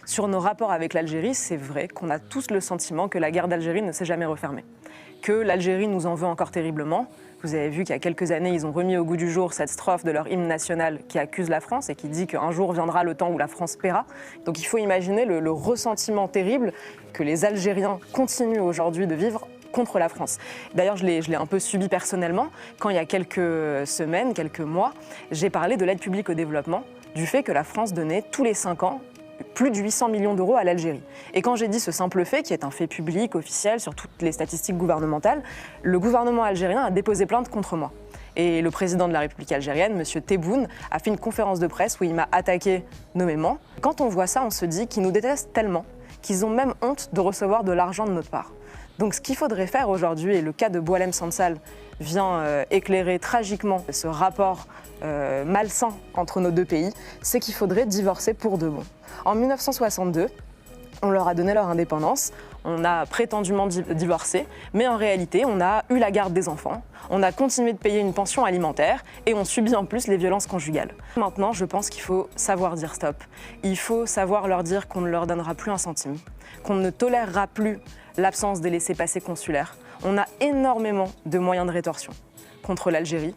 Sur nos rapports avec l'Algérie, c'est vrai qu'on a tous le sentiment que la guerre d'Algérie ne s'est jamais refermée, que l'Algérie nous en veut encore terriblement. Vous avez vu qu'il y a quelques années, ils ont remis au goût du jour cette strophe de leur hymne national qui accuse la France et qui dit qu'un jour viendra le temps où la France paiera. Donc il faut imaginer le ressentiment terrible que les Algériens continuent aujourd'hui de vivre contre la France. D'ailleurs, je l'ai un peu subi personnellement quand il y a quelques semaines, quelques mois, j'ai parlé de l'aide publique au développement, du fait que la France donnait tous les 5 ans plus de 800 millions d'euros à l'Algérie. Et quand j'ai dit ce simple fait, qui est un fait public, officiel, sur toutes les statistiques gouvernementales, le gouvernement algérien a déposé plainte contre moi. Et le président de la République algérienne, M. Tebboune, a fait une conférence de presse où il m'a attaqué nommément. Quand on voit ça, on se dit qu'ils nous détestent tellement qu'ils ont même honte de recevoir de l'argent de notre part. Donc ce qu'il faudrait faire aujourd'hui, et le cas de Boualem Sansal vient éclairer tragiquement ce rapport malsain entre nos deux pays, c'est qu'il faudrait divorcer pour de bon. En 1962, on leur a donné leur indépendance, on a prétendument divorcé, mais en réalité, on a eu la garde des enfants, on a continué de payer une pension alimentaire et on subit en plus les violences conjugales. Maintenant, je pense qu'il faut savoir dire stop. Il faut savoir leur dire qu'on ne leur donnera plus un centime, qu'on ne tolérera plus l'absence des laissez-passer consulaires. On a énormément de moyens de rétorsion contre l'Algérie.